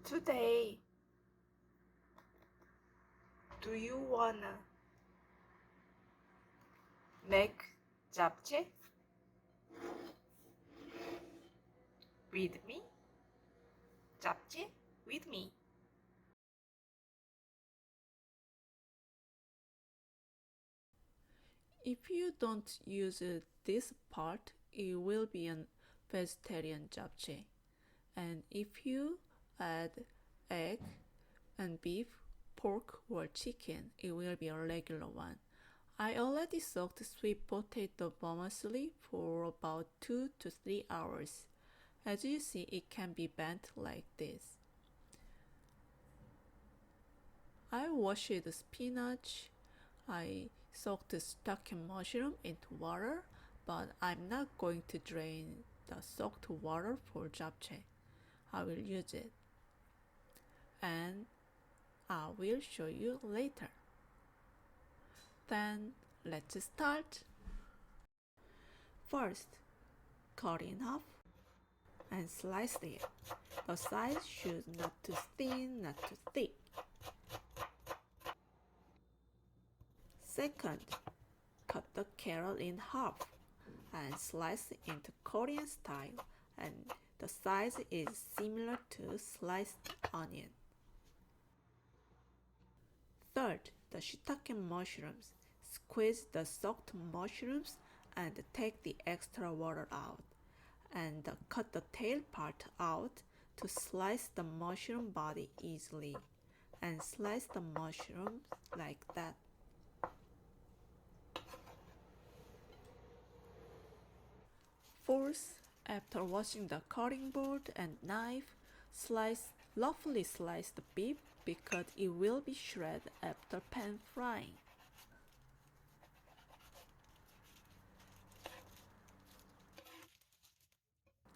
Today, do you wanna make japchae with me? Japchae with me. If you don't use this part, it will be a vegetarian japchae. And if you add egg and beef, pork or chicken, it will be a regular one. I already soaked sweet potato vermicelli for about 2 to 3 hours. As you see, it can be bent like this. I washed the spinach. I soaked the shiitake mushroom into water, but I'm not going to drain the soaked water for japchae. I will use it, and I will show you later. Then let's start. First, cut in half and slice it. The size should not too thin, not too thick. Second, cut the carrot in half and slice it into Korean style, and the size is similar to sliced onion. Third, the shiitake mushrooms. Squeeze the soaked mushrooms and take the extra water out, and cut the tail part out to slice the mushroom body easily, and slice the mushrooms like that. Fourth, after washing the cutting board and knife, roughly slice the beef because it will be shredded after pan frying.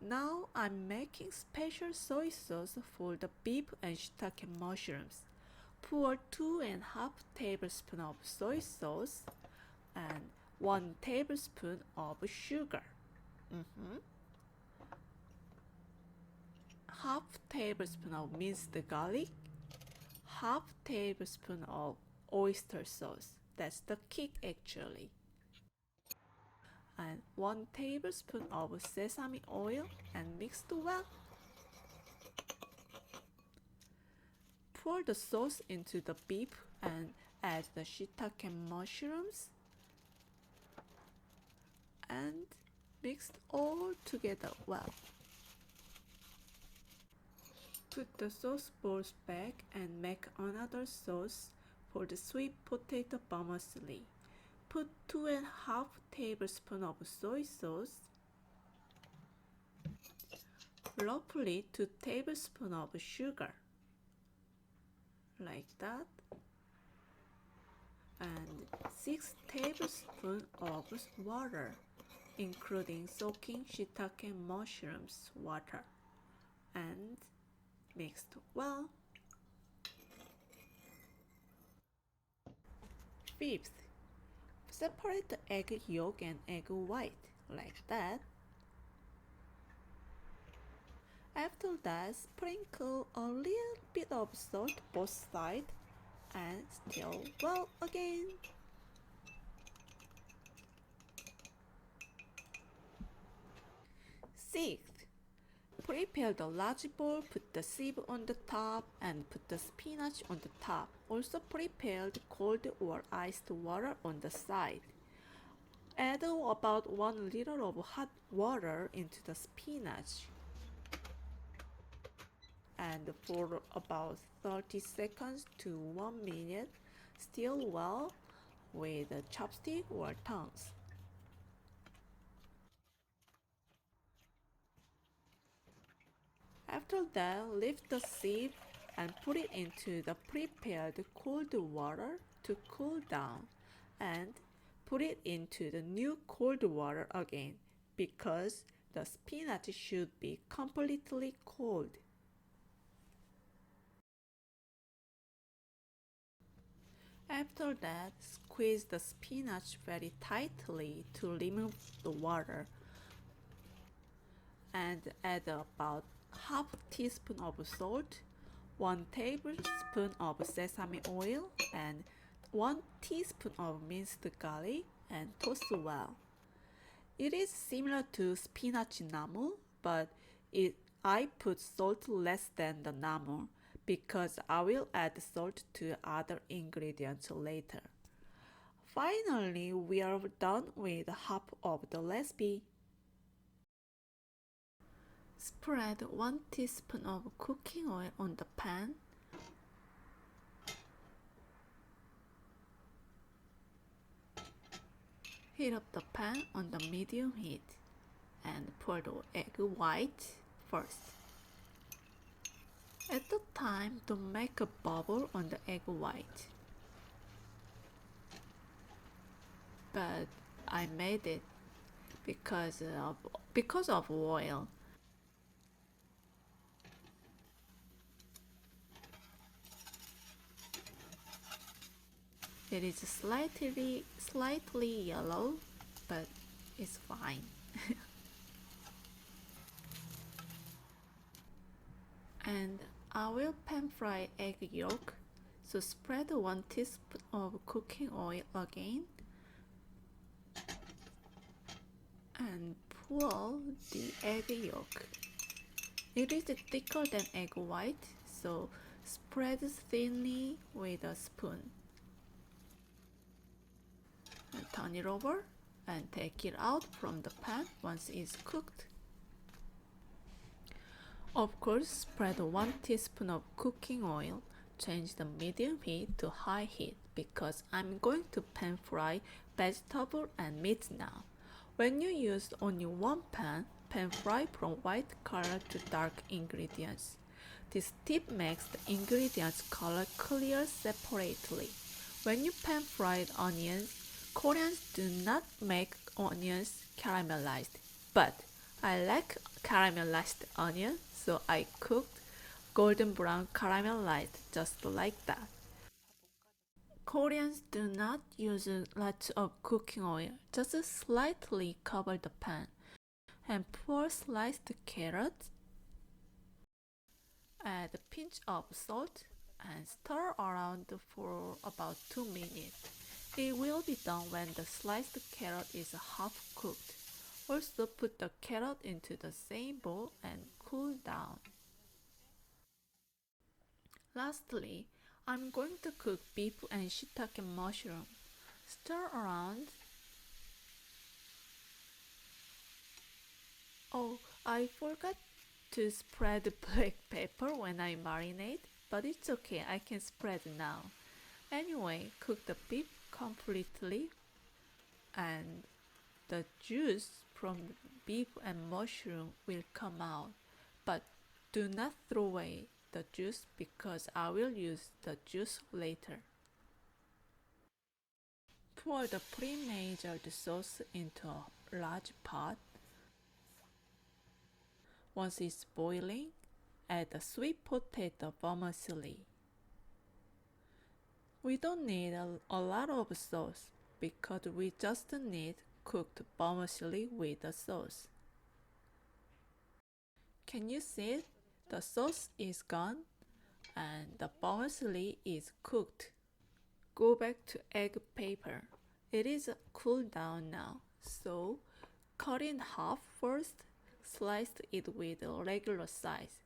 Now I'm making special soy sauce for the beef and shiitake mushrooms. Pour 2.5 tablespoons of soy sauce and 1 tablespoon of sugar. Half tablespoon of minced garlic, half tablespoon of oyster sauce. That's the kick actually. And 1 tablespoon of sesame oil and mix well. Pour the sauce into the beef and add the shiitake mushrooms and mix all together well. Put the sauce balls back and make another sauce for the sweet potato vermicelli. Put 2.5 tablespoons of soy sauce, roughly 2 tablespoons of sugar, like that, and 6 tablespoons of water, including soaking shiitake mushrooms water, and mixed well. Fifth, separate the egg yolk and egg white, like that. After that, sprinkle a little bit of salt both sides and stir well again. Sixth, prepare the large bowl, put the sieve on the top and put the spinach on the top. Also prepare the cold or iced water on the side. Add about 1 liter of hot water into the spinach. And for about 30 seconds to 1 minute, stir well with a chopstick or tongs. After that, lift the sieve and put it into the prepared cold water to cool down, and put it into the new cold water again because the spinach should be completely cold. After that, squeeze the spinach very tightly to remove the water and add about half teaspoon of salt, 1 tablespoon of sesame oil, and 1 teaspoon of minced garlic, and toast well. It is similar to spinach namu, but I put salt less than the namu because I will add salt to other ingredients later. Finally, we are done with half of the recipe. Spread 1 teaspoon of cooking oil on the pan. Heat up the pan on the medium heat and pour the egg white first. At the time, don't make a bubble on the egg white. But I made it because of oil. It is slightly yellow, but it's fine. And I will pan fry egg yolk, so spread 1 teaspoon of cooking oil again and pour the egg yolk. It is thicker than egg white, so spread thinly with a spoon. And turn it over and take it out from the pan once it's cooked. Of course, spread 1 teaspoon of cooking oil. Change the medium heat to high heat because I'm going to pan fry vegetable and meat now. When you use only one pan fry from white color to dark ingredients. This tip makes the ingredients color clear separately. When you pan fried onions, Koreans do not make onions caramelized, but I like caramelized onion, so I cooked golden brown caramelized just like that. Koreans do not use lots of cooking oil, just slightly cover the pan and pour sliced carrots, add a pinch of salt and stir around for about 2 minutes. It will be done when the sliced carrot is half cooked. Also put the carrot into the same bowl and cool down. Lastly, I'm going to cook beef and shitake mushroom. Stir around. Oh, I forgot to spread black pepper when I marinate, but it's okay, I can spread now. Anyway, cook the beef completely and the juice from the beef and mushroom will come out, but do not throw away the juice because I will use the juice later. Pour the pre-measured sauce into a large pot. Once it's boiling, add the sweet potato vermicelli. We don't need a lot of sauce because we just need cooked vermicelli with the sauce. Can you see it? The sauce is gone and the vermicelli is cooked. Go back to egg paper. It is cooled down now, so cut in half first, slice it with a regular size.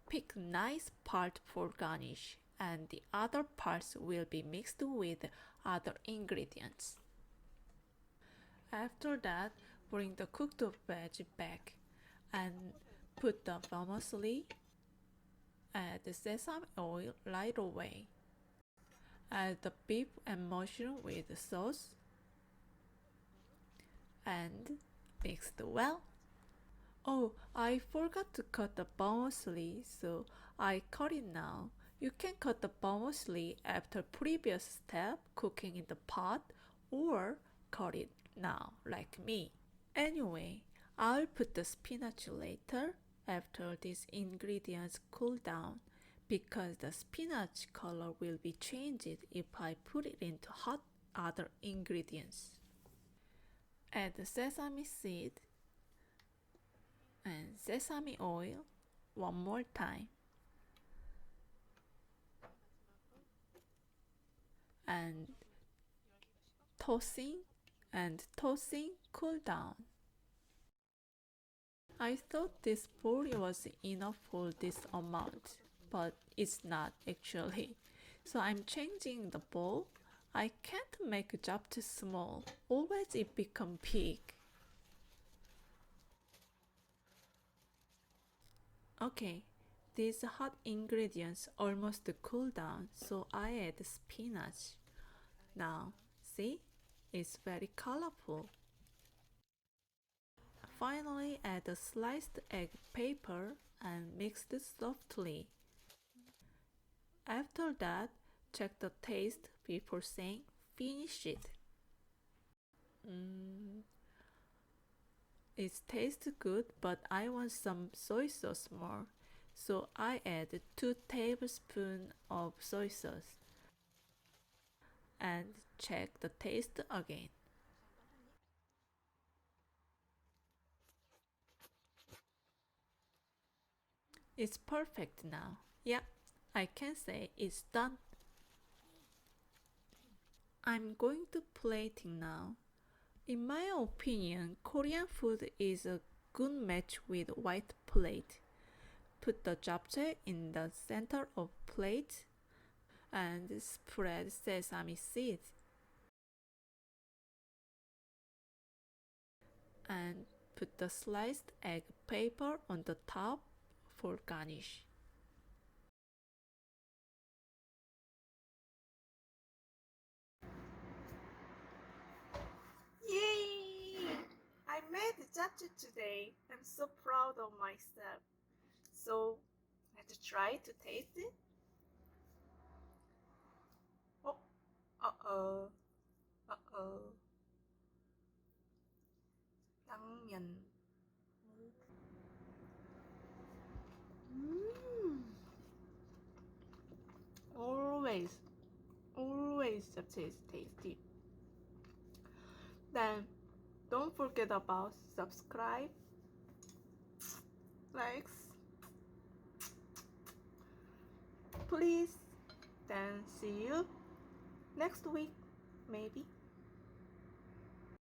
Pick nice part for garnish, and the other parts will be mixed with other ingredients. After that, bring the cooked veg back and put the vermicelli. Add the sesame oil right away. Add the beef and mushroom with the sauce and mix it well. Oh, I forgot to cut the vermicelli, so I cut it now. You can cut the vermicelli after previous step cooking in the pot or cut it now like me. Anyway, I'll put the spinach later after these ingredients cool down because the spinach color will be changed if I put it into hot other ingredients. Add the sesame seed and sesame oil one more time. and tossing cool down. I thought this bowl was enough for this amount, but it's not actually. So I'm changing the bowl. I can't make japchae small, always it become big. Okay, these hot ingredients almost cool down, so I add spinach. Now, see? It's very colorful. Finally, add the sliced egg paper and mix it softly. After that, check the taste before saying finish it. It tastes good, but I want some soy sauce more, so I add 2 tablespoons of soy sauce and check the taste again. It's perfect now. Yeah, I can say it's done. I'm going to plating now. In my opinion, Korean food is a good match with white plate. Put the japchae in the center of plate and spread sesame seeds. And put the sliced egg paper on the top for garnish. Yay! I made the japchae today. I'm so proud of myself. So, let's try to taste it. Oh, uh-oh. 당면. Always japchae is tasty. Then, don't forget about subscribe, likes, please. Then see you next week, maybe.